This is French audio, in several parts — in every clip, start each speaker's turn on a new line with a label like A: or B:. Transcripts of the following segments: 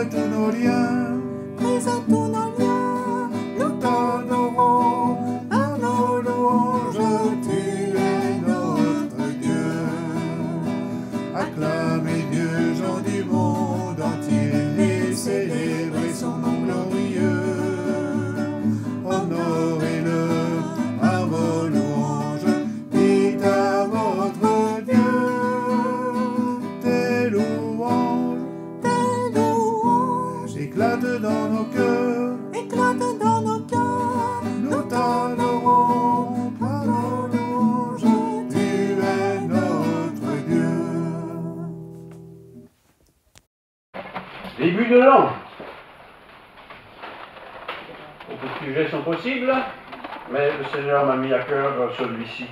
A: Brise tous nos liens,
B: brise tous nos liens,
A: nous t'adorons, à nos louanges, tu es notre Dieu. Acclamez Dieu, gens du monde entier, et célébrez son nom glorieux. Honorez-le à vos louanges, dites à votre Dieu tes louanges éclatent dans nos cœurs,
B: éclate dans nos cœurs,
A: nous t'adorons à nos louanges, tu es notre Dieu.
C: Début de l'an. Beaucoup de sujets sont possibles, mais le Seigneur m'a mis à cœur celui-ci.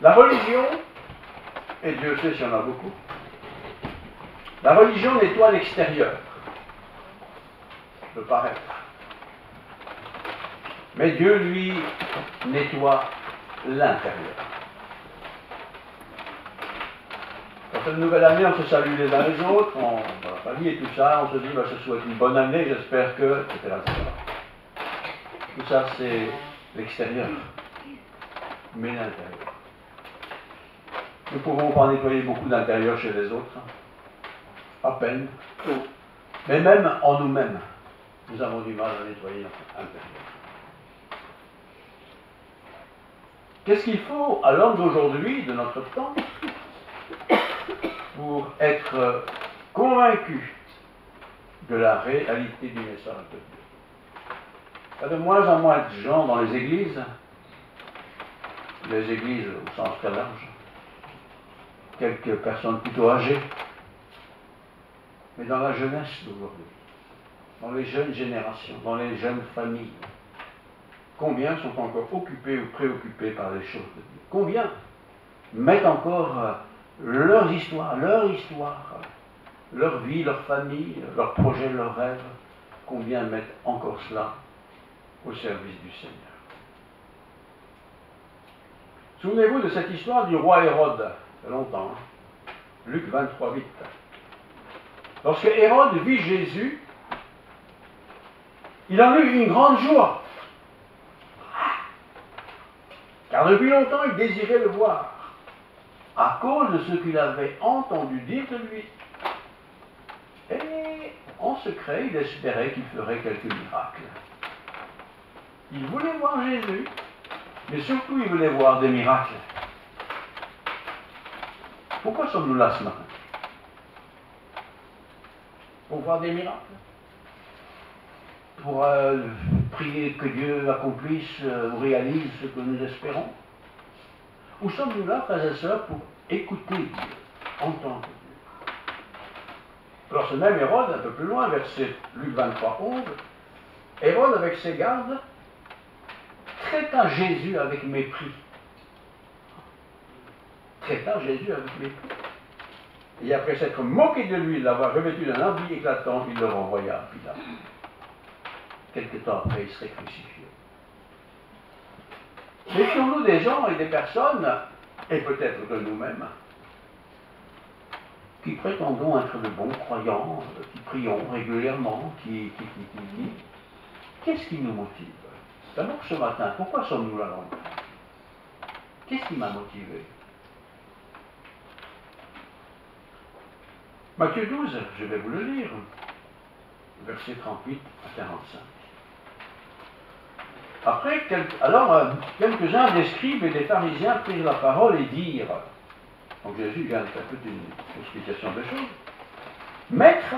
C: La religion, et Dieu sait s'il y en a beaucoup, la religion nettoie l'extérieur, le paraître. Mais Dieu, lui, nettoie l'intérieur. Pour cette nouvelle année, on se salue les uns les autres, dans la famille et tout ça, on se dit, je souhaite une bonne année, j'espère que, etc., etc. Tout ça, c'est l'extérieur, mais l'intérieur. Nous ne pouvons pas nettoyer beaucoup d'intérieur chez les autres, à peine, mais même en nous-mêmes, nous avons du mal à nettoyer notre intérieur. Qu'est-ce qu'il faut à l'homme d'aujourd'hui, de notre temps, pour être convaincu de la réalité du message de Dieu? Il y a de moins en moins de gens dans les églises au sens très large, quelques personnes plutôt âgées, mais dans la jeunesse d'aujourd'hui, dans les jeunes générations, dans les jeunes familles, combien sont encore occupés ou préoccupés par les choses de Dieu? Combien mettent encore leur histoire, leur vie, leur famille, leurs projets, leurs rêves, combien mettent encore cela au service du Seigneur? Souvenez-vous de cette histoire du roi Hérode, il y a longtemps, Luc 23, 8. Lorsque Hérode vit Jésus, il en eut une grande joie, car depuis longtemps il désirait le voir, à cause de ce qu'il avait entendu dire de lui. Et en secret, il espérait qu'il ferait quelques miracles. Il voulait voir Jésus, mais surtout il voulait voir des miracles. Pourquoi sommes-nous là ce matin? Pour voir des miracles? Pour prier que Dieu accomplisse ou réalise ce que nous espérons? Ou sommes-nous là, frères et sœurs, pour écouter Dieu, entendre Dieu? Alors ce même Hérode, un peu plus loin, verset Luc 23, 11, Hérode avec ses gardes traita Jésus avec mépris. Traita Jésus avec mépris. Et après s'être moqué de lui, de l'avoir revêtu d'un habit éclatant, il le renvoya à Pilate. Quelque temps après, il serait crucifié. Méfions-nous des gens et des personnes, et peut-être de nous-mêmes, qui prétendons être de bons croyants, qui prions régulièrement, qui. Qu'est-ce qui nous motive? D'abord ce matin, pourquoi sommes-nous là longtemps? Qu'est-ce qui m'a motivé? Matthieu 12, je vais vous le lire, versets 38 à 45. Après, quelques-uns des scribes et des pharisiens prirent la parole et dirent, donc Jésus vient de faire toute une explication de choses, Maître,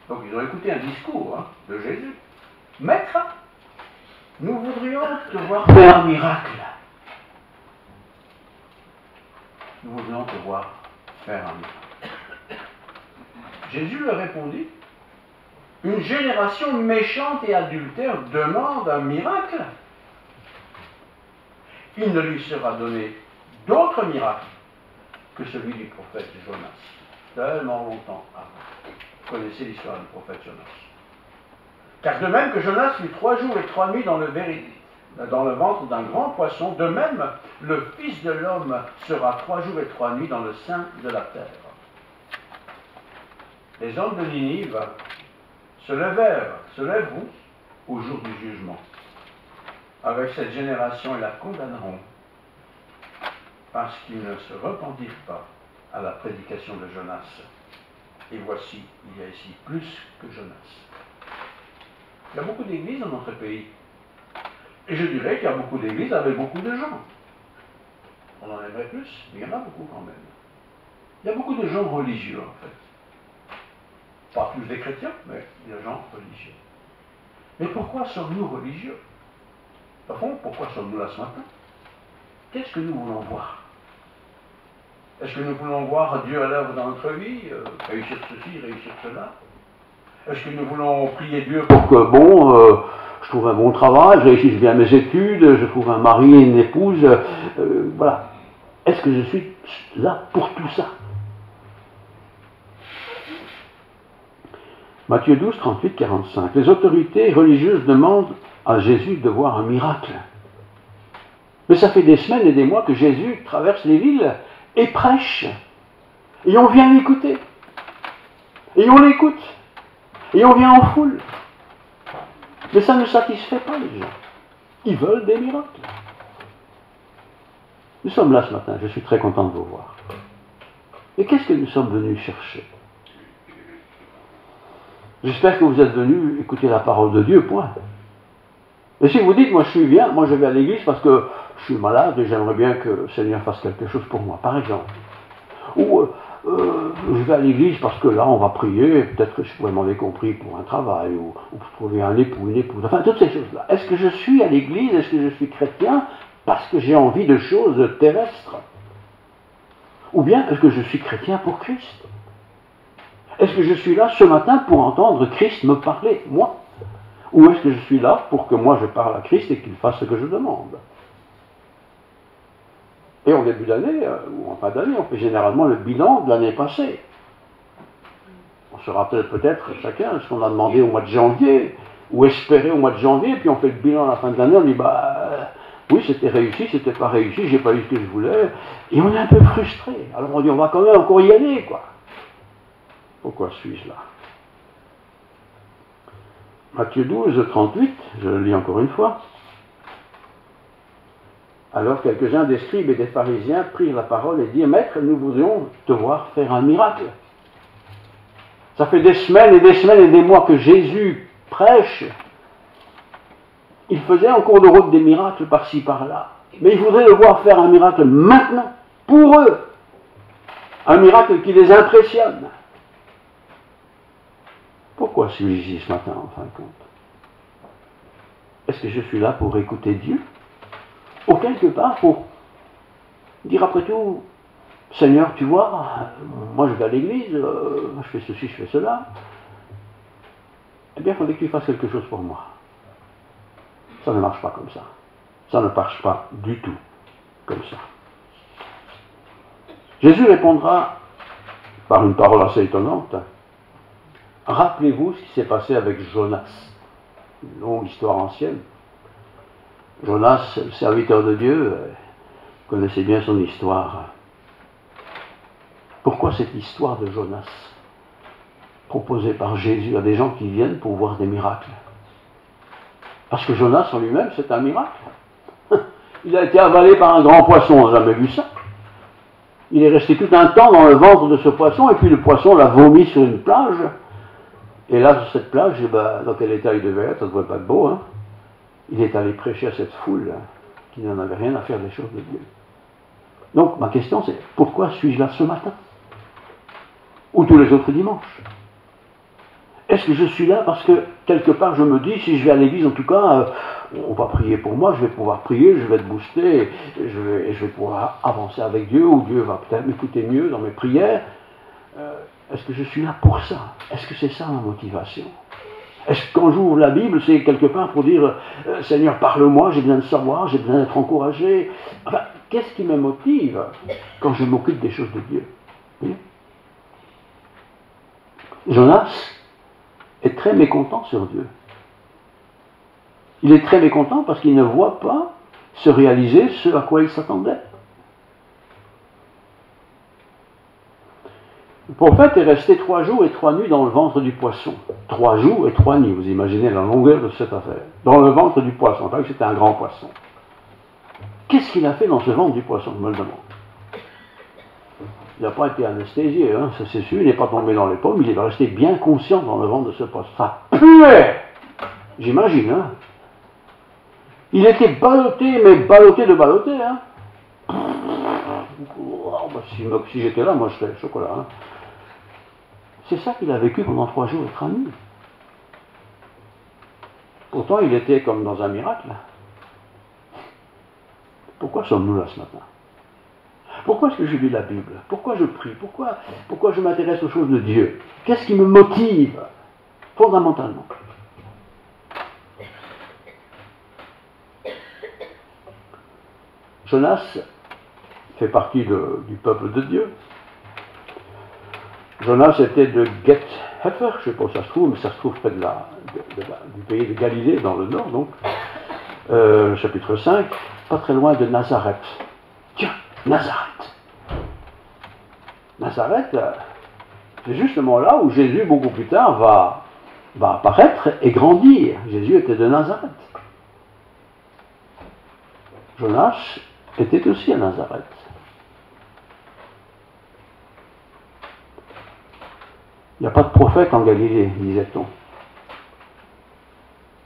C: donc ils ont écouté un discours de Jésus, Maître, nous voudrions te voir faire un miracle. Nous voudrions te voir faire un miracle. Jésus leur répondit, une génération méchante et adultère demande un miracle. Il ne lui sera donné d'autre miracle que celui du prophète Jonas. Tellement longtemps avant. Vous connaissez l'histoire du prophète Jonas. Car de même que Jonas fut 3 jours et 3 nuits dans le ventre d'un grand poisson, de même le Fils de l'homme sera 3 jours et 3 nuits dans le sein de la terre. Les hommes de Ninive se lèveront au jour du jugement. Avec cette génération, ils la condamneront parce qu'ils ne se repentirent pas à la prédication de Jonas. Et voici, il y a ici plus que Jonas. Il y a beaucoup d'églises dans notre pays. Et je dirais qu'il y a beaucoup d'églises avec beaucoup de gens. On en aimerait plus, mais il y en a beaucoup quand même. Il y a beaucoup de gens religieux en fait. Pas tous des chrétiens, mais des gens religieux. Mais pourquoi sommes-nous religieux? Au fond, pourquoi sommes-nous là ce matin? Qu'est-ce que nous voulons voir? Est-ce que nous voulons voir Dieu à l'œuvre dans notre vie, réussir ceci, réussir cela? Est-ce que nous voulons prier Dieu pour que, je trouve un bon travail, je réussisse bien mes études, je trouve un mari et une épouse, voilà. Est-ce que je suis là pour tout ça? Matthieu 12, 38, 45. Les autorités religieuses demandent à Jésus de voir un miracle. Mais ça fait des semaines et des mois que Jésus traverse les villes et prêche. Et on vient l'écouter. Et on l'écoute. Et on vient en foule. Mais ça ne satisfait pas les gens. Ils veulent des miracles. Nous sommes là ce matin, je suis très content de vous voir. Et qu'est-ce que nous sommes venus chercher? J'espère que vous êtes venus écouter la parole de Dieu, point. Et si vous dites, moi je suis bien, moi je vais à l'église parce que je suis malade et j'aimerais bien que le Seigneur fasse quelque chose pour moi, par exemple. Ou je vais à l'église parce que là on va prier, peut-être que je pourrais demander compris pour un travail, ou pour trouver un époux, une épouse, enfin toutes ces choses-là. Est-ce que je suis à l'église, est-ce que je suis chrétien parce que j'ai envie de choses terrestres? Ou bien est-ce que je suis chrétien pour Christ? Est-ce que je suis là ce matin pour entendre Christ me parler, moi? Ou est-ce que je suis là pour que moi je parle à Christ et qu'il fasse ce que je demande? Et en début d'année, ou en fin d'année, on fait généralement le bilan de l'année passée. On se rappelle peut-être chacun ce qu'on a demandé au mois de janvier, ou espéré au mois de janvier, puis on fait le bilan à la fin de l'année, on dit, oui, c'était réussi, c'était pas réussi, j'ai pas eu ce que je voulais, et on est un peu frustré. Alors on dit, on va quand même encore y aller, quoi. Pourquoi suis-je là? Matthieu 12, 38, je le lis encore une fois. Alors quelques-uns des scribes et des pharisiens prirent la parole et dirent, Maître, nous voudrions te voir faire un miracle. Ça fait des semaines et des semaines et des mois que Jésus prêche. Il faisait en cours de route des miracles par-ci, par-là. Mais ils voudraient le voir faire un miracle maintenant, pour eux. Un miracle qui les impressionne. Pourquoi suis-je ici ce matin, en fin de compte? Est-ce que je suis là pour écouter Dieu? Ou quelque part pour dire après tout, Seigneur, tu vois, moi je vais à l'église, je fais ceci, je fais cela. Eh bien, il faudrait que tu fasses quelque chose pour moi. Ça ne marche pas comme ça. Ça ne marche pas du tout comme ça. Jésus répondra par une parole assez étonnante. Rappelez-vous ce qui s'est passé avec Jonas. Une longue histoire ancienne. Jonas, le serviteur de Dieu, connaissait bien son histoire. Pourquoi cette histoire de Jonas, proposée par Jésus à des gens qui viennent pour voir des miracles? Parce que Jonas en lui-même, c'est un miracle. Il a été avalé par un grand poisson, on n'a jamais vu ça. Il est resté tout un temps dans le ventre de ce poisson, et puis le poisson l'a vomi sur une plage. Et là, sur cette plage, dans quel état il devait être, ça ne devait pas être beau, hein. Il est allé prêcher à cette foule qui n'en avait rien à faire des choses de Dieu. Donc, ma question c'est, pourquoi suis-je là ce matin? Ou tous les autres dimanches? Est-ce que je suis là parce que, quelque part, je me dis, si je vais à l'église, en tout cas, on va prier pour moi, je vais pouvoir prier, je vais être boosté, et je vais pouvoir avancer avec Dieu, ou Dieu va peut-être m'écouter mieux dans mes prières. Est-ce que je suis là pour ça? Est-ce que c'est ça ma motivation? Est-ce que quand j'ouvre la Bible, c'est quelque part pour dire Seigneur, parle-moi, j'ai besoin de savoir, j'ai besoin d'être encouragé. Enfin, qu'est-ce qui me motive quand je m'occupe des choses de Dieu? Oui. Jonas est très mécontent sur Dieu. Il est très mécontent parce qu'il ne voit pas se réaliser ce à quoi il s'attendait. Le prophète est resté 3 jours et 3 nuits dans le ventre du poisson. 3 jours et 3 nuits, vous imaginez la longueur de cette affaire. Dans le ventre du poisson, enfin c'était un grand poisson. Qu'est-ce qu'il a fait dans ce ventre du poisson, je me le demande. Il n'a pas été anesthésié, hein, ça c'est sûr, il n'est pas tombé dans les pommes, il est resté bien conscient dans le ventre de ce poisson. Ça puait, j'imagine, hein. Il était ballotté, mais ballotté de ballotté, hein. Oh, bah, si j'étais là, moi je ferais le chocolat, hein. C'est ça qu'il a vécu pendant 3 jours et 3 nuits. Pourtant, il était comme dans un miracle. Pourquoi sommes-nous là ce matin? Pourquoi est-ce que je lis la Bible? Pourquoi je prie? Pourquoi je m'intéresse aux choses de Dieu? Qu'est-ce qui me motive fondamentalement? Jonas fait partie du peuple de Dieu. Jonas était de Geth-Hefer, je ne sais pas où ça se trouve, mais ça se trouve près du pays de Galilée, dans le nord, donc. Chapitre 5, pas très loin de Nazareth. Tiens, Nazareth. Nazareth, c'est justement là où Jésus, beaucoup plus tard, va apparaître et grandir. Jésus était de Nazareth. Jonas était aussi à Nazareth. Il n'y a pas de prophète en Galilée, disait-on.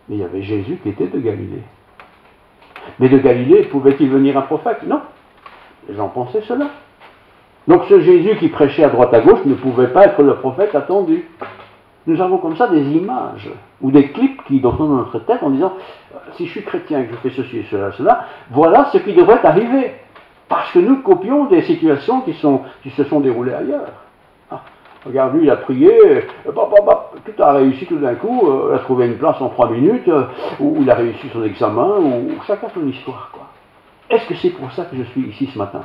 C: Mais il y avait Jésus qui était de Galilée. Mais de Galilée, pouvait-il venir un prophète? Non. Les gens pensaient cela. Donc ce Jésus qui prêchait à droite à gauche ne pouvait pas être le prophète attendu. Nous avons comme ça des images ou des clips qui sont dans notre tête en disant si je suis chrétien, que je fais ceci et cela, voilà ce qui devrait arriver. Parce que nous copions des situations qui se sont déroulées ailleurs. Regarde, lui, il a prié, tout a réussi tout d'un coup, il a trouvé une place en 3 minutes, ou il a réussi son examen, ou chacun son histoire, quoi. Est-ce que c'est pour ça que je suis ici ce matin?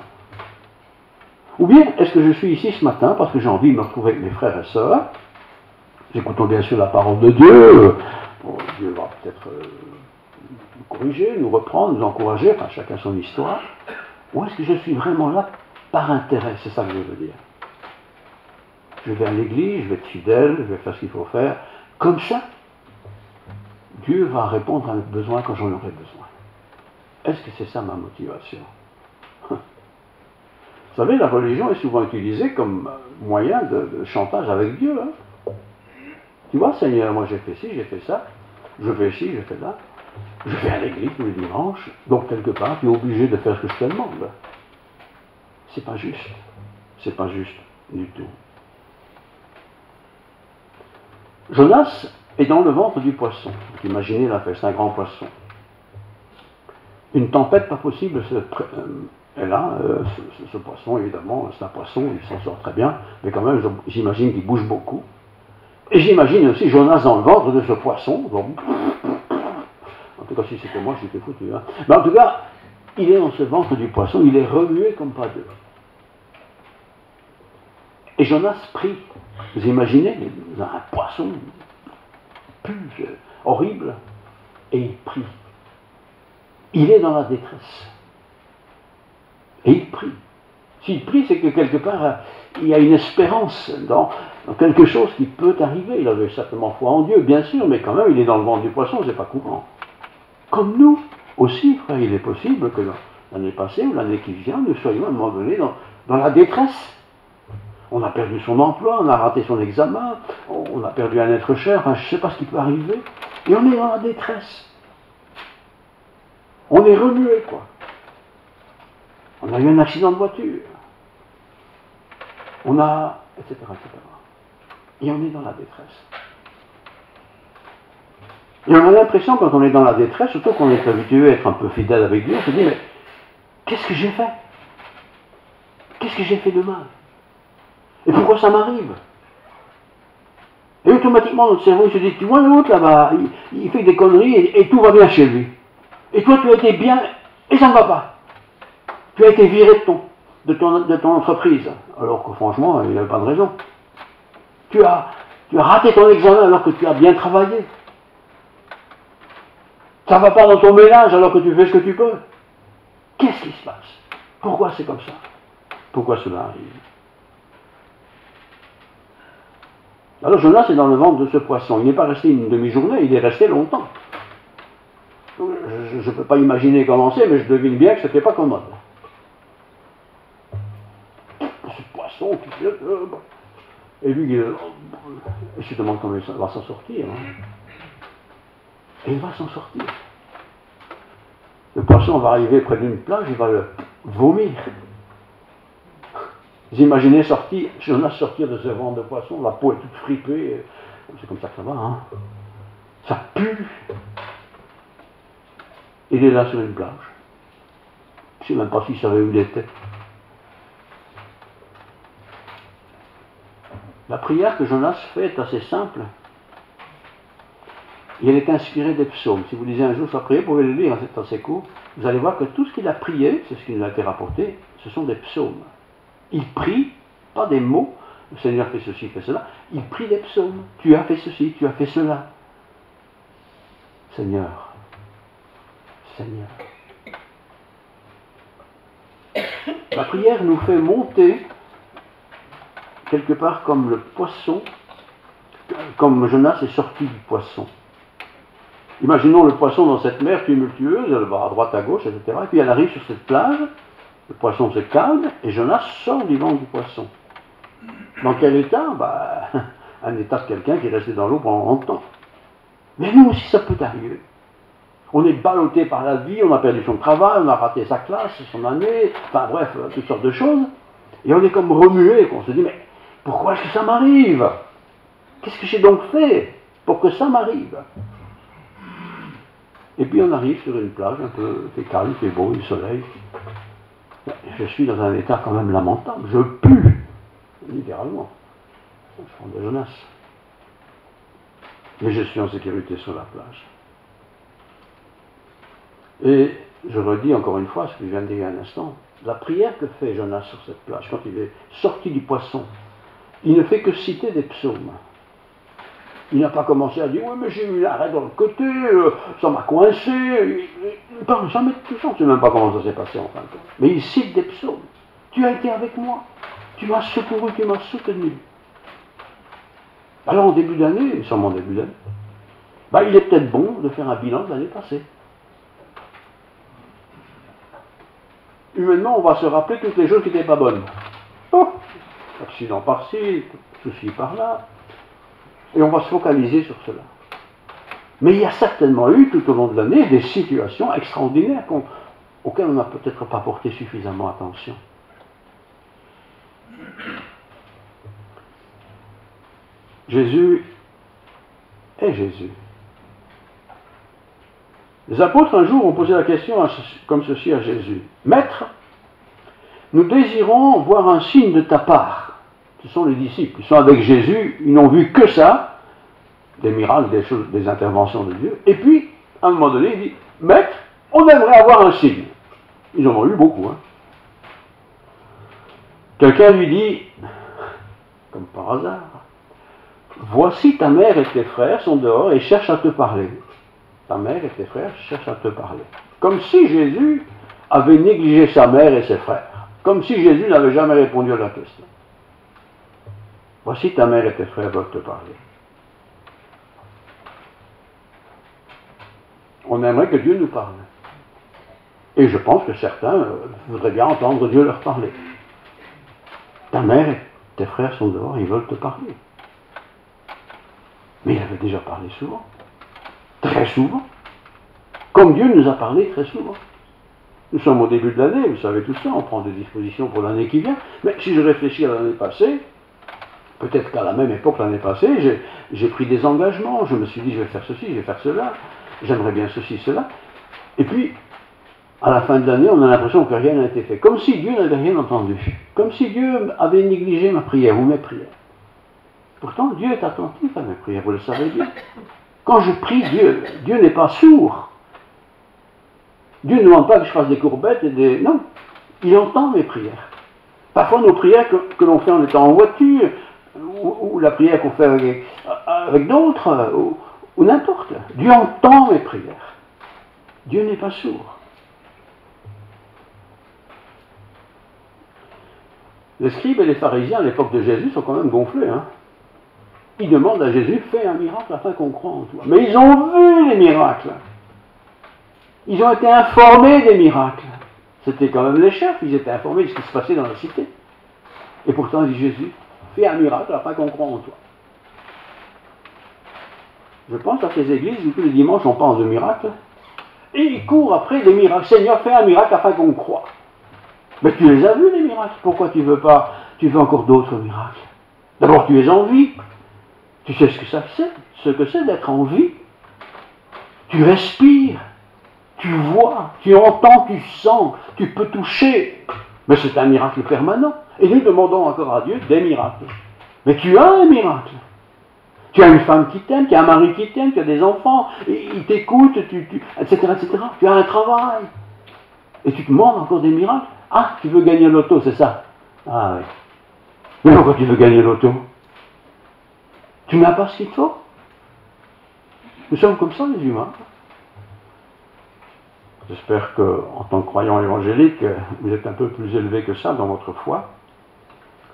C: Ou bien, est-ce que je suis ici ce matin parce que j'ai envie de me retrouver avec mes frères et sœurs? Écoutons bien sûr la parole de Dieu. Bon, Dieu va peut-être nous corriger, nous reprendre, nous encourager, enfin chacun son histoire. Ou est-ce que je suis vraiment là par intérêt? C'est ça que je veux dire. Je vais à l'église, je vais être fidèle, je vais faire ce qu'il faut faire. Comme ça, Dieu va répondre à mes besoins quand j'en aurai besoin. Est-ce que c'est ça ma motivation? Vous savez, la religion est souvent utilisée comme moyen de chantage avec Dieu. Hein? Tu vois, Seigneur, moi j'ai fait ci, j'ai fait ça, je fais ci, je fais là. Je vais à l'église tous les dimanches, donc quelque part, tu es obligé de faire ce que je te demande. C'est pas juste. C'est pas juste du tout. Jonas est dans le ventre du poisson. Imaginez l'affaire, c'est un grand poisson. Une tempête pas possible est là. Ce poisson, évidemment, c'est un poisson, il s'en sort très bien, mais quand même, j'imagine qu'il bouge beaucoup. Et j'imagine aussi Jonas dans le ventre de ce poisson. Donc, en tout cas, si c'était moi, j'étais foutu. Hein. Mais en tout cas, il est dans ce ventre du poisson, il est remué comme pas deux. Et Jonas prie. Vous imaginez, un poisson horrible, et il prie. Il est dans la détresse. Et il prie. S'il prie, c'est que quelque part, il y a une espérance dans quelque chose qui peut arriver. Il avait certainement foi en Dieu, bien sûr, mais quand même, il est dans le ventre du poisson, c'est pas courant. Comme nous aussi, frère, il est possible que l'année passée ou l'année qui vient, nous soyons à un moment donné dans la détresse. On a perdu son emploi, on a raté son examen, on a perdu un être cher, enfin, je ne sais pas ce qui peut arriver, et on est dans la détresse. On est remué, quoi. On a eu un accident de voiture. On a... etc., etc. Et on est dans la détresse. Et on a l'impression, quand on est dans la détresse, surtout qu'on est habitué à être un peu fidèle avec Dieu, on se dit, mais qu'est-ce que j'ai fait? Qu'est-ce que j'ai fait de mal? Et pourquoi ça m'arrive? Et automatiquement, notre cerveau se dit, tu vois l'autre là-bas, il fait des conneries et tout va bien chez lui. Et toi, tu as été bien et ça ne va pas. Tu as été viré de ton entreprise. Alors que franchement, il n'y avait pas de raison. Tu as raté ton examen alors que tu as bien travaillé. Ça ne va pas dans ton ménage alors que tu fais ce que tu peux. Qu'est-ce qui se passe? Pourquoi c'est comme ça? Pourquoi cela arrive? Alors Jonas est dans le ventre de ce poisson. Il n'est pas resté une demi-journée, il est resté longtemps. Je ne peux pas imaginer comment c'est, mais je devine bien que ce n'était pas commode. Ce poisson qui... Et lui, il se demande comment il va s'en sortir. Hein. Et il va s'en sortir. Le poisson va arriver près d'une plage, il va le vomir. Vous imaginez Jonas sortir de ce ventre de poisson, la peau est toute fripée, c'est comme ça que ça va, hein. Ça pue. Il est là sur une plage. Je ne sais même pas s'il savait où il était. La prière que Jonas fait est assez simple. Et elle est inspirée des psaumes. Si vous lisez un jour sa prière, vous pouvez le lire, c'est assez court. Vous allez voir que tout ce qu'il a prié, c'est ce qui nous a été rapporté, ce sont des psaumes. Il prie, pas des mots, le Seigneur fait ceci, fait cela, il prie des psaumes. Tu as fait ceci, tu as fait cela. Seigneur, Seigneur. La prière nous fait monter quelque part comme le poisson, comme Jonas est sorti du poisson. Imaginons le poisson dans cette mer tumultueuse, elle va à droite, à gauche, etc. Et puis elle arrive sur cette plage, le poisson se calme, et Jonas sort du ventre du poisson. Dans quel état? Un état de quelqu'un qui est resté dans l'eau pendant longtemps. Mais nous aussi, ça peut arriver. On est ballotté par la vie, on a perdu son travail, on a raté sa classe, son année, enfin bref, toutes sortes de choses. Et on est comme remué, qu'on se dit, mais pourquoi est-ce que ça m'arrive? Qu'est-ce que j'ai donc fait pour que ça m'arrive? Et puis on arrive sur une plage un peu, il fait calme, il fait beau, il soleil. Je suis dans un état quand même lamentable, je pue, littéralement. Je prends de Jonas. Mais je suis en sécurité sur la plage. Et je redis encore une fois ce que je viens de dire il y a un instant, la prière que fait Jonas sur cette plage, quand il est sorti du poisson, il ne fait que citer des psaumes. Il n'a pas commencé à dire, oui, mais j'ai eu l'arrêt dans le côté, ça m'a coincé. Il ne parle jamais de tout ça, on ne sait même pas comment ça s'est passé en fin de compte. Mais il cite des psaumes. Tu as été avec moi, tu m'as secouru, tu m'as soutenu. Alors en début d'année, sûrement en début d'année, il est peut-être bon de faire un bilan de l'année passée. Humainement, on va se rappeler toutes les choses qui n'étaient pas bonnes. Oh, accident par-ci, souci par-là. Et on va se focaliser sur cela. Mais il y a certainement eu, tout au long de l'année, des situations extraordinaires auxquelles on n'a peut-être pas porté suffisamment attention. Jésus est Jésus. Les apôtres, un jour, ont posé la question comme ceci à Jésus. « Maître, nous désirons voir un signe de ta part. » Ce sont les disciples, ils sont avec Jésus, ils n'ont vu que ça, des miracles, des choses, des interventions de Dieu. Et puis, à un moment donné, il dit, « Maître, on aimerait avoir un signe. » Ils en ont eu beaucoup. Hein. Quelqu'un lui dit, comme par hasard, « Voici ta mère et tes frères sont dehors et cherchent à te parler. » Ta mère et tes frères cherchent à te parler. Comme si Jésus avait négligé sa mère et ses frères. Comme si Jésus n'avait jamais répondu à la question. Voici ta mère et tes frères veulent te parler. On aimerait que Dieu nous parle. Et je pense que certains voudraient bien entendre Dieu leur parler. Ta mère et tes frères sont dehors, ils veulent te parler. Mais il avait déjà parlé souvent. Très souvent. Comme Dieu nous a parlé très souvent. Nous sommes au début de l'année, vous savez tout ça, on prend des dispositions pour l'année qui vient. Mais si je réfléchis à l'année passée, peut-être qu'à la même époque l'année passée, j'ai pris des engagements, je me suis dit je vais faire ceci, je vais faire cela, j'aimerais bien ceci, cela. Et puis, à la fin de l'année, on a l'impression que rien n'a été fait. Comme si Dieu n'avait rien entendu. Comme si Dieu avait négligé ma prière ou mes prières. Pourtant, Dieu est attentif à mes prières, vous le savez bien. Quand je prie Dieu, Dieu n'est pas sourd. Dieu ne demande pas que je fasse des courbettes et des... Non, il entend mes prières. Parfois, nos prières que l'on fait en étant en voiture, ou la prière qu'on fait avec d'autres, ou n'importe. Dieu entend mes prières. Dieu n'est pas sourd. Les scribes et les pharisiens à l'époque de Jésus sont quand même gonflés. Hein. Ils demandent à Jésus, fais un miracle afin qu'on croie en toi. Mais ils ont vu les miracles. Ils ont été informés des miracles. C'était quand même les chefs, ils étaient informés de ce qui se passait dans la cité. Et pourtant, il dit Jésus, fais un miracle afin qu'on croie en toi. Je pense à ces églises où tous les dimanches on pense de miracles. Et ils courent après des miracles. Seigneur, fais un miracle afin qu'on croie. Mais tu les as vus, les miracles. Pourquoi tu veux pas? Tu veux encore d'autres miracles. D'abord, tu es en vie. Tu sais ce que c'est d'être en vie. Tu respires. Tu vois, tu entends, tu sens, tu peux toucher. Mais c'est un miracle permanent. Et nous demandons encore à Dieu des miracles. Mais tu as un miracle. Tu as une femme qui t'aime, tu as un mari qui t'aime, tu as des enfants, ils t'écoutent, etc., etc. Tu as un travail. Et tu te demandes encore des miracles. Ah, tu veux gagner l'auto, c'est ça? Ah oui. Mais pourquoi tu veux gagner l'auto? Tu n'as pas ce qu'il te faut. Nous sommes comme ça, les humains. J'espère qu'en tant que croyant évangélique, vous êtes un peu plus élevé que ça dans votre foi.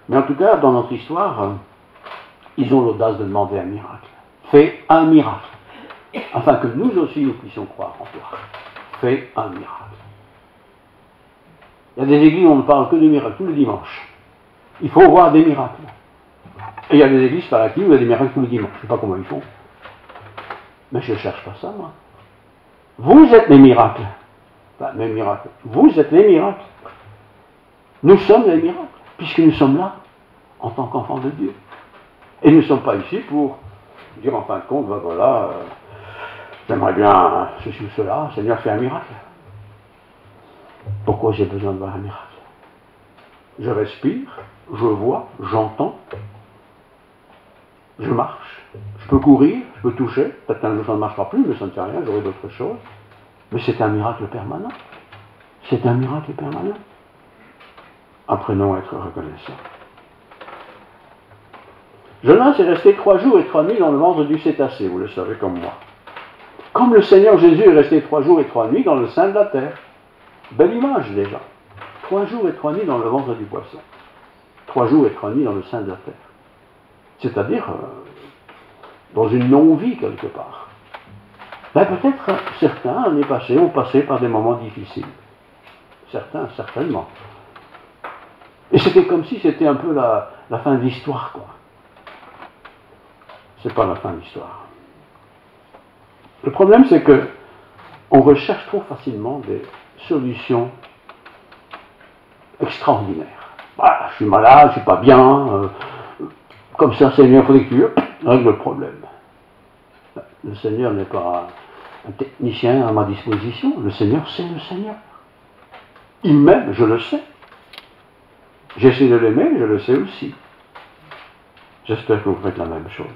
C: Mais en tout cas, dans notre histoire, ils ont l'audace de demander un miracle. Fais un miracle, afin que nous aussi nous puissions croire en toi. Fais un miracle. Il y a des églises où on ne parle que de miracles tous les dimanches. Il faut voir des miracles. Et il y a des églises par qui où il y a des miracles tous les dimanches. Je ne sais pas comment ils font. Mais je ne cherche pas ça, moi. Vous êtes les miracles. Enfin, mes miracles. Vous êtes les miracles. Nous sommes les miracles, puisque nous sommes là, en tant qu'enfants de Dieu. Et nous ne sommes pas ici pour dire en fin de compte, ben voilà, j'aimerais bien ceci ou cela, Seigneur, fais un miracle. Pourquoi j'ai besoin de voir un miracle? Je respire, je vois, j'entends, je marche, je peux courir, je peux toucher, peut-être un jour ça ne marchera plus, mais ça ne fait rien, j'aurai d'autres choses. Mais c'est un miracle permanent. C'est un miracle permanent. Apprenons à être reconnaissants. Jonas est resté 3 jours et 3 nuits dans le ventre du cétacé, vous le savez comme moi. Comme le Seigneur Jésus est resté 3 jours et 3 nuits dans le sein de la terre. Belle image déjà. 3 jours et 3 nuits dans le ventre du poisson. 3 jours et 3 nuits dans le sein de la terre. C'est-à-dire dans une non-vie quelque part. Ben, peut-être certains ont passé par des moments difficiles. Certains, certainement. Et c'était comme si c'était un peu la fin de l'histoire, quoi. C'est pas la fin de l'histoire. Le problème, c'est que on recherche trop facilement des solutions extraordinaires. Voilà, je suis malade, je suis pas bien, comme ça, Seigneur, il faudrait que tu règles le problème. Le Seigneur n'est pas un technicien à ma disposition. Le Seigneur, c'est le Seigneur. Il m'aime, je le sais. J'essaie de l'aimer, je le sais aussi. J'espère que vous faites la même chose.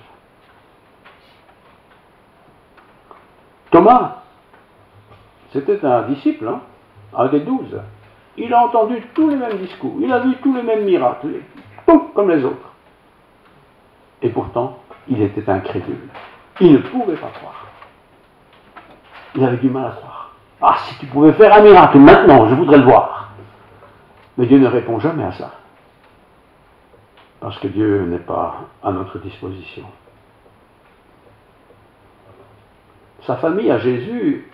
C: Thomas, c'était un disciple, hein, un des 12. Il a entendu tous les mêmes discours, il a vu tous les mêmes miracles, tout comme les autres. Et pourtant, il était incrédule. Il ne pouvait pas croire. Il avait du mal à croire. Ah, si tu pouvais faire un miracle maintenant, je voudrais le voir. Mais Dieu ne répond jamais à ça. Parce que Dieu n'est pas à notre disposition. Sa famille à Jésus,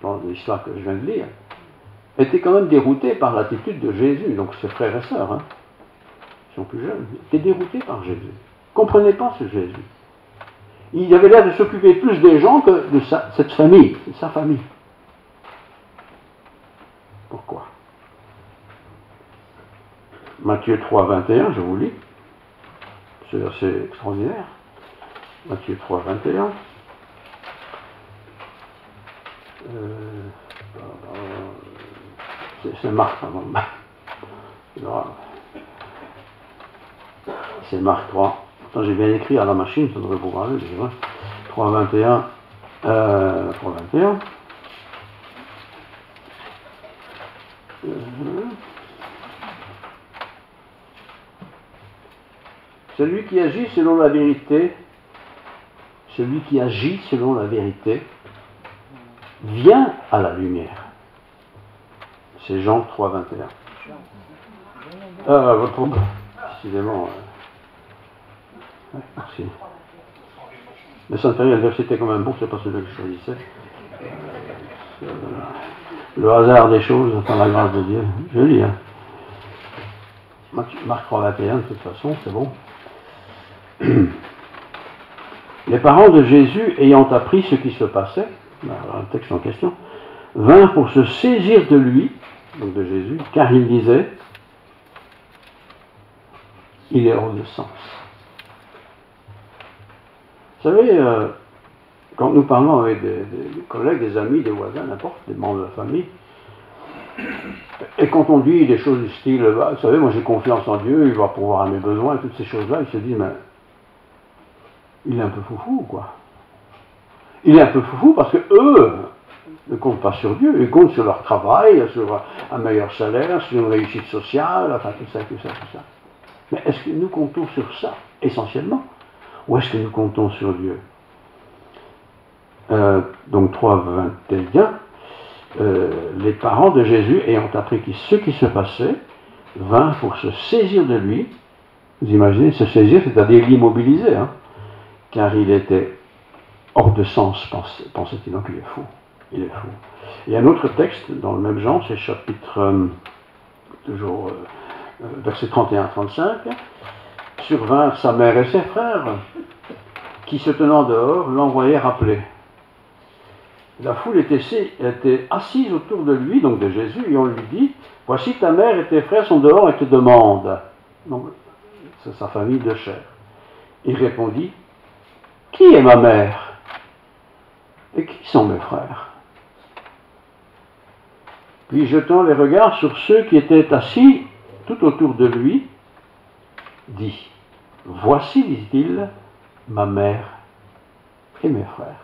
C: dans l'histoire que je viens de lire, était quand même déroutée par l'attitude de Jésus. Donc ses frères et sœurs, hein, ils sont plus jeunes, étaient déroutés par Jésus. Ils ne comprenaient pas ce Jésus. Il avait l'air de s'occuper plus des gens que de cette famille, de sa famille. Pourquoi? Matthieu 3, 21, je vous lis. C'est assez extraordinaire. Matthieu 3, 21. C'est Marc, pardon. C'est Marc 3. Attends, j'ai bien écrit à la machine, ça devrait pouvoir aller, c'est vrai. 3, 21. 3, 21. Celui qui agit selon la vérité, vient à la lumière. C'est Jean 3, 21. Excusez-moi. Merci.
D: Mais ça ne fait rien, le verset était quand même bon, c'est pas celui que je choisissais. Le hasard des choses, par la grâce de Dieu. Je lis, hein. Marc 3,21, de toute façon, c'est bon. Les parents de Jésus, ayant appris ce qui se passait, un texte en question, vinrent pour se saisir de lui, donc de Jésus, car il disait, il est hors de sens. Vous savez, quand nous parlons avec des collègues, des amis, des voisins, n'importe, des membres de la famille, et quand on dit des choses du style, bah, vous savez, moi j'ai confiance en Dieu, il va pourvoir à mes besoins, et toutes ces choses-là, ils se disent, mais il est un peu foufou, quoi. Il est un peu foufou parce que eux ne comptent pas sur Dieu, ils comptent sur leur travail, sur un meilleur salaire, sur une réussite sociale, enfin tout ça, tout ça, tout ça. Mais est-ce que nous comptons sur ça, essentiellement, ou est-ce que nous comptons sur Dieu? Donc 3,21, les parents de Jésus, ayant appris ce qui se passait, vinrent pour se saisir de lui. Vous imaginez, se saisir, c'est-à-dire l'immobiliser, hein, car il était hors de sens, pensait-il, donc il est fou. Il est fou. Il y a un autre texte dans le même genre, c'est chapitre, toujours verset 31-35, survinrent sa mère et ses frères, qui se tenant dehors, l'envoyèrent rappeler. La foule était assise autour de lui, donc de Jésus, et on lui dit, voici ta mère et tes frères sont dehors et te demandent. Donc, c'est sa famille de chair. Il répondit, qui est ma mère? Et qui sont mes frères? Puis jetant les regards sur ceux qui étaient assis tout autour de lui, dit, voici, dit-il, ma mère et mes frères.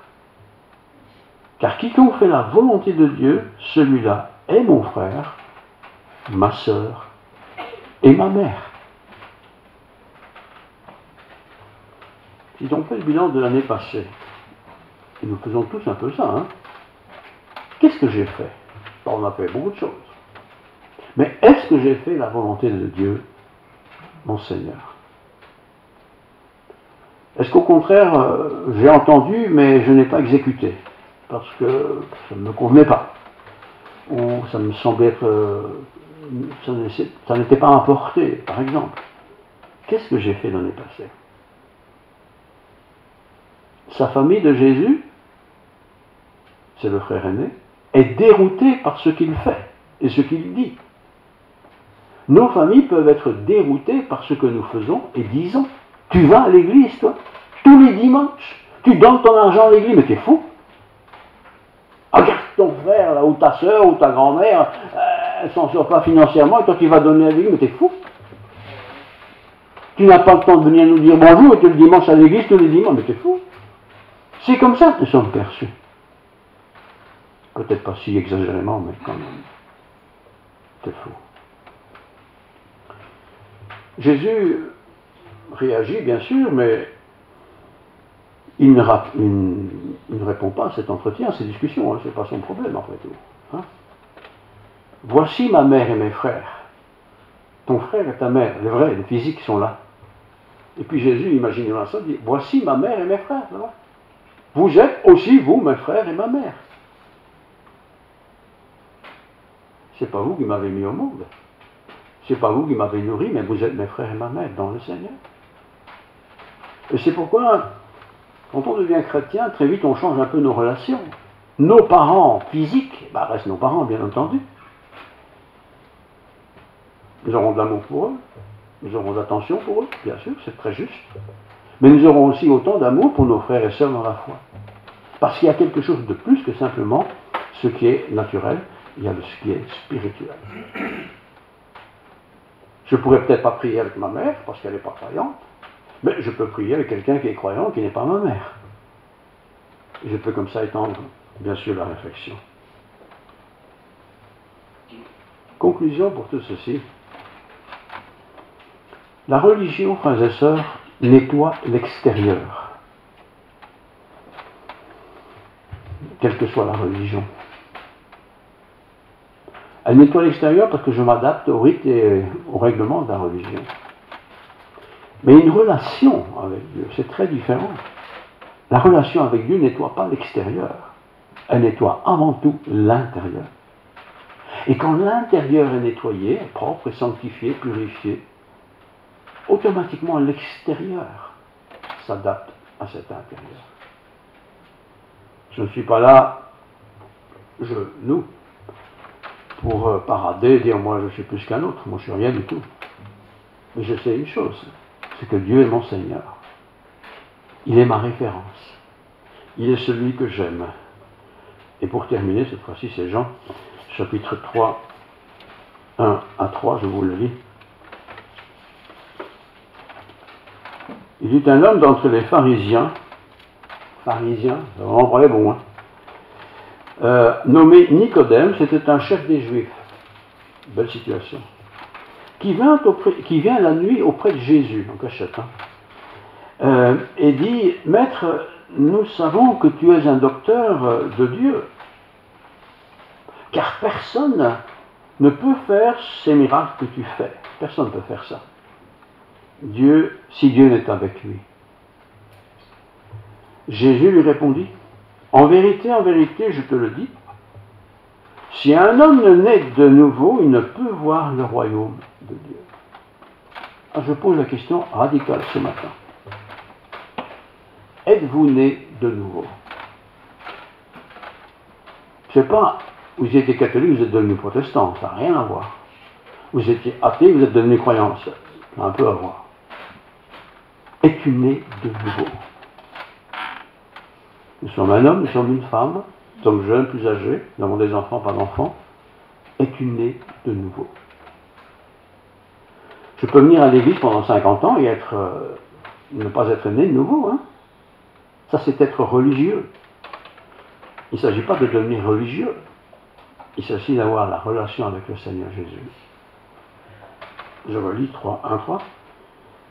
D: Car quiconque fait la volonté de Dieu, celui-là est mon frère, ma sœur et ma mère. Si on fait le bilan de l'année passée, et nous faisons tous un peu ça, hein, qu'est-ce que j'ai fait? On a fait beaucoup de choses. Mais est-ce que j'ai fait la volonté de Dieu, mon Seigneur? Est-ce qu'au contraire, j'ai entendu, mais je n'ai pas exécuté? Parce que ça ne me convenait pas. Ou ça me semblait être... ça n'était pas apporté, par exemple. Qu'est-ce que j'ai fait l'année passée? Sa famille de Jésus, c'est le frère aîné, est déroutée par ce qu'il fait et ce qu'il dit. Nos familles peuvent être déroutées par ce que nous faisons et disons. Tu vas à l'église, toi, tous les dimanches. Tu donnes ton argent à l'église, mais t'es fou. Regarde ton frère, là, ou ta soeur, ou ta grand-mère, elle ne s'en sort pas financièrement, et toi tu vas donner à l'église, mais t'es fou. Tu n'as pas le temps de venir nous dire bonjour, et tu es le dimanche à l'église, tous les dimanches, mais t'es fou. C'est comme ça que nous sommes perçus. Peut-être pas si exagérément, mais quand même. C'est fou. Jésus réagit, bien sûr, mais il ne répond pas à cet entretien, à ces discussions, hein, ce n'est pas son problème après tout. Hein. Voici ma mère et mes frères. Ton frère et ta mère, les vrais, les physiques sont là. Et puis Jésus, imaginez-moi ça, dit, voici ma mère et mes frères. Là. Vous êtes aussi, vous, mes frères et ma mère. C'est pas vous qui m'avez mis au monde. C'est pas vous qui m'avez nourri, mais vous êtes mes frères et ma mère dans le Seigneur. Et c'est pourquoi, quand on devient chrétien, très vite on change un peu nos relations. Nos parents physiques, restent nos parents, bien entendu. Nous aurons de l'amour pour eux, nous aurons de l'attention pour eux, bien sûr, c'est très juste. Mais nous aurons aussi autant d'amour pour nos frères et sœurs dans la foi. Parce qu'il y a quelque chose de plus que simplement ce qui est naturel, il y a ce qui est spirituel. Je ne pourrais peut-être pas prier avec ma mère, parce qu'elle n'est pas croyante, mais je peux prier avec quelqu'un qui est croyant, qui n'est pas ma mère. Je peux comme ça étendre, bien sûr, la réflexion. Conclusion pour tout ceci. La religion, frères et sœurs, nettoie l'extérieur. Quelle que soit la religion. Elle nettoie l'extérieur parce que je m'adapte au rite et au règlement de la religion. Mais une relation avec Dieu, c'est très différent. La relation avec Dieu nettoie pas l'extérieur, elle nettoie avant tout l'intérieur. Et quand l'intérieur est nettoyé, propre, sanctifié, purifié, automatiquement l'extérieur s'adapte à cet intérieur. Je ne suis pas là, nous, pour parader, dire moi je suis plus qu'un autre, moi je suis rien du tout. Mais je sais une chose, c'est que Dieu est mon Seigneur. Il est ma référence. Il est celui que j'aime. Et pour terminer, cette fois-ci, c'est Jean, chapitre 3, 1 à 3, je vous le lis. Il est un homme d'entre les pharisiens, c'est vraiment pas les bons, nommé Nicodème, c'était un chef des Juifs. Belle situation. Qui vient la nuit auprès de Jésus, en cachette, et dit, Maître, nous savons que tu es un docteur de Dieu, car personne ne peut faire ces miracles que tu fais. Personne ne peut faire ça. Si Dieu n'est avec lui. Jésus lui répondit, en vérité, je te le dis, si un homme ne naît de nouveau, il ne peut voir le royaume de Dieu. Alors je pose la question radicale ce matin. Êtes-vous né de nouveau? Je ne sais pas, vous étiez catholique, vous êtes devenu protestant, ça n'a rien à voir. Vous étiez athée, vous êtes devenu croyant, ça a un peu à voir. Es-tu né de nouveau? Nous sommes un homme, nous sommes une femme, nous sommes jeunes, plus âgés, nous avons des enfants, pas d'enfants. Es-tu né de nouveau? Je peux venir à l'église pendant 50 ans et ne pas être né de nouveau. Ça, c'est être religieux. Il ne s'agit pas de devenir religieux. Il s'agit d'avoir la relation avec le Seigneur Jésus. Je relis 1:3.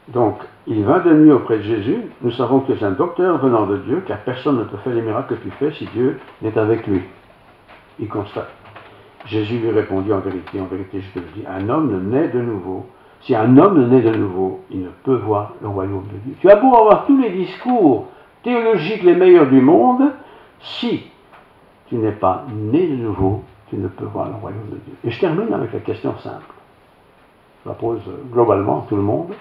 D: Donc, il vint de nuit auprès de Jésus. Nous savons que tu es un docteur venant de Dieu, car personne ne peut faire les miracles que tu fais si Dieu n'est avec lui. Il constate. Jésus lui répondit, en vérité, je te le dis, un homme ne naît de nouveau. Si un homme ne naît de nouveau, il ne peut voir le royaume de Dieu. Tu as beau avoir tous les discours théologiques les meilleurs du monde, si tu n'es pas né de nouveau, tu ne peux voir le royaume de Dieu. Et je termine avec la question simple. Je la pose globalement à tout le monde.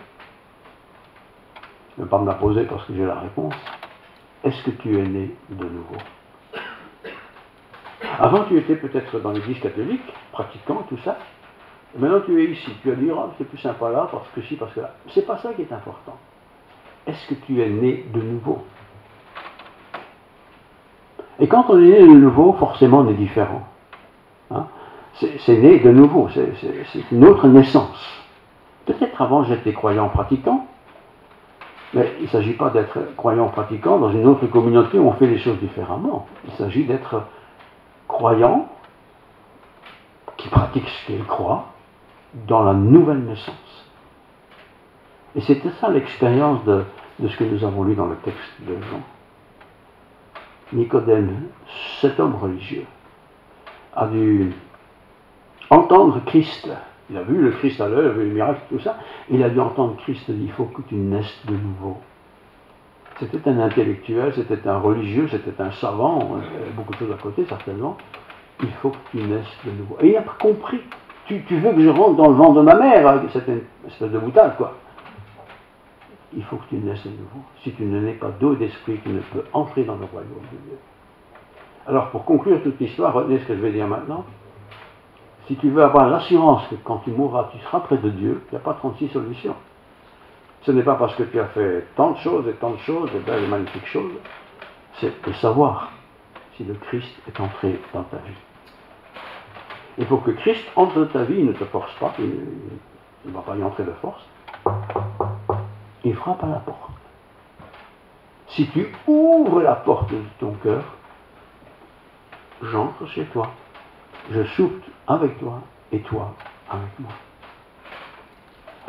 D: Je ne vais pas me la poser parce que j'ai la réponse. Est-ce que tu es né de nouveau? Avant, tu étais peut-être dans l'église catholique, pratiquant tout ça. Et maintenant, tu es ici. Tu as dit, oh, c'est plus sympa là, parce que ci, parce que là. C'est pas ça qui est important. Est-ce que tu es né de nouveau? Et quand on est né de nouveau, forcément, on est différent. C'est né de nouveau. C'est une autre naissance. Peut-être avant, j'étais croyant pratiquant. Mais il ne s'agit pas d'être croyant pratiquant dans une autre communauté où on fait les choses différemment. Il s'agit d'être croyant qui pratique ce qu'il croit dans la nouvelle naissance. Et c'était ça l'expérience de ce que nous avons lu dans le texte de Jean. Nicodème, cet homme religieux, a dû entendre Christ. Il a vu le Christ à l'œuvre, il a vu le miracle, tout ça. Il a dû entendre Christ dire, il faut que tu naisses de nouveau. C'était un intellectuel, c'était un religieux, c'était un savant, beaucoup de choses à côté certainement. Il faut que tu naisses de nouveau. Et il n'a pas compris. Tu veux que je rentre dans le ventre de ma mère? C'était une espèce de boutade, quoi. Il faut que tu naisses de nouveau. Si tu ne nais pas d'eau et d'esprit, tu ne peux entrer dans le royaume de Dieu. Alors, pour conclure toute l'histoire, retenez ce que je vais dire maintenant. Si tu veux avoir l'assurance que quand tu mourras, tu seras près de Dieu, il n'y a pas 36 solutions. Ce n'est pas parce que tu as fait tant de choses, et belles et magnifiques choses, c'est de savoir si le Christ est entré dans ta vie. Il faut que Christ entre dans ta vie, il ne te force pas, il ne va pas y entrer de force. Il frappe à la porte. Si tu ouvres la porte de ton cœur, j'entre chez toi. Je soupe avec toi et toi avec moi.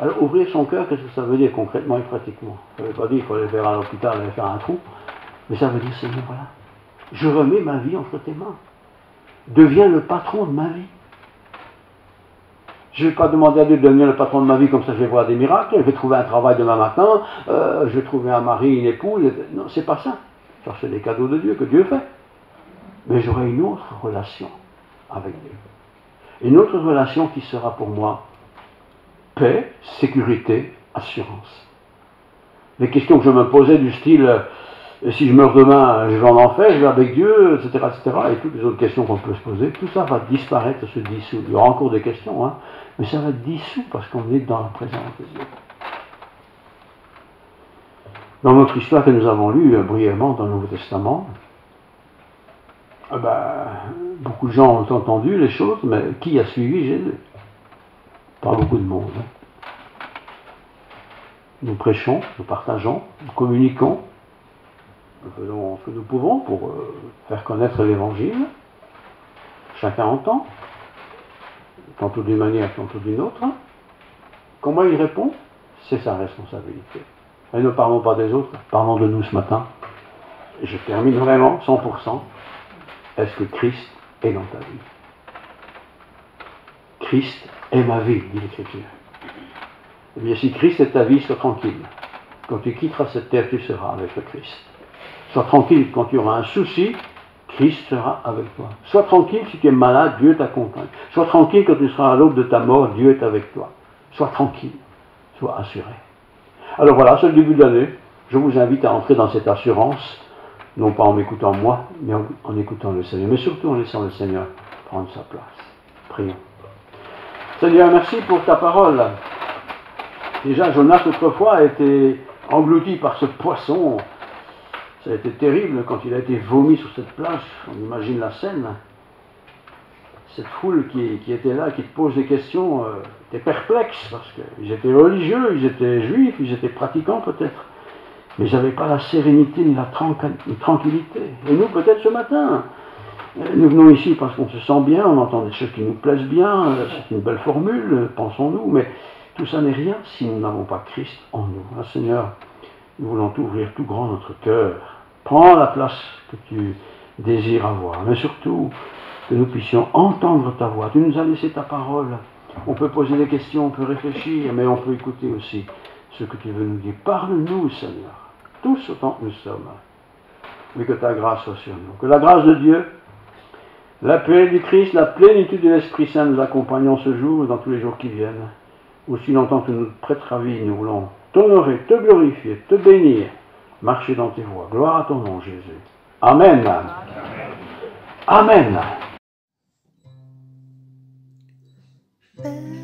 D: Alors ouvrir son cœur, qu'est-ce que ça veut dire concrètement et pratiquement? Ça ne veut pas dire qu'il faut aller faire à l'hôpital, aller faire un trou, mais ça veut dire, Seigneur, voilà, je remets ma vie entre tes mains. Deviens le patron de ma vie. Je ne vais pas demander à Dieu de devenir le patron de ma vie, comme ça je vais voir des miracles, je vais trouver un travail demain matin, je vais trouver un mari, une épouse, non, c'est pas ça. Ça, c'est des cadeaux de Dieu que Dieu fait. Mais j'aurai une autre relation avec Dieu. Une autre relation qui sera pour moi paix, sécurité, assurance. Les questions que je me posais du style si je meurs demain, je vais en enfer, je vais avec Dieu, etc., etc., et toutes les autres questions qu'on peut se poser, tout ça va disparaître, se dissoudre. Il y aura encore des questions, hein, mais ça va être dissous parce qu'on est dans la présence de Dieu. Dans notre histoire que nous avons lue brièvement dans le Nouveau Testament, beaucoup de gens ont entendu les choses, mais qui a suivi Jésus? Pas beaucoup de monde. Hein. Nous prêchons, nous partageons, nous communiquons, nous faisons ce que nous pouvons pour faire connaître l'Évangile. Chacun entend, tantôt d'une manière, tantôt d'une autre. Comment il répond? C'est sa responsabilité. Et ne parlons pas des autres, parlons de nous ce matin. Et je termine vraiment, 100%. Est-ce que Christ est dans ta vie? Christ est ma vie, dit l'Écriture. Eh bien, si Christ est ta vie, sois tranquille. Quand tu quitteras cette terre, tu seras avec le Christ. Sois tranquille quand tu auras un souci, Christ sera avec toi. Sois tranquille si tu es malade, Dieu t'accompagne. Sois tranquille quand tu seras à l'aube de ta mort, Dieu est avec toi. Sois tranquille, sois assuré. Alors voilà, c'est le début de l'année. Je vous invite à entrer dans cette assurance, non pas en m'écoutant moi, mais en écoutant le Seigneur, mais surtout en laissant le Seigneur prendre sa place. Prions. Seigneur, merci pour ta parole. Déjà, Jonas, autrefois, a été englouti par ce poisson. Ça a été terrible quand il a été vomi sur cette plage. On imagine la scène. Cette foule qui était là, qui te pose des questions, était perplexe parce qu'ils étaient religieux, ils étaient juifs, ils étaient pratiquants peut-être. Mais ils n'avaient pas la sérénité ni la tranquillité. Et nous, peut-être ce matin, nous venons ici parce qu'on se sent bien, on entend des choses qui nous plaisent bien, c'est une belle formule, pensons-nous, mais tout ça n'est rien si nous n'avons pas Christ en nous. Ah, Seigneur, nous voulons t'ouvrir tout grand notre cœur. Prends la place que tu désires avoir, mais surtout que nous puissions entendre ta voix. Tu nous as laissé ta parole. On peut poser des questions, on peut réfléchir, mais on peut écouter aussi ce que tu veux nous dire. Parle-nous, Seigneur, tous autant que nous sommes. Mais que ta grâce soit sur nous. Que la grâce de Dieu, la paix du Christ, la plénitude de l'Esprit Saint nous accompagnent ce jour et dans tous les jours qui viennent. Aussi longtemps que nous prêtera vie, nous voulons t'honorer, te glorifier, te bénir, marcher dans tes voies. Gloire à ton nom, Jésus. Amen. Amen. Amen.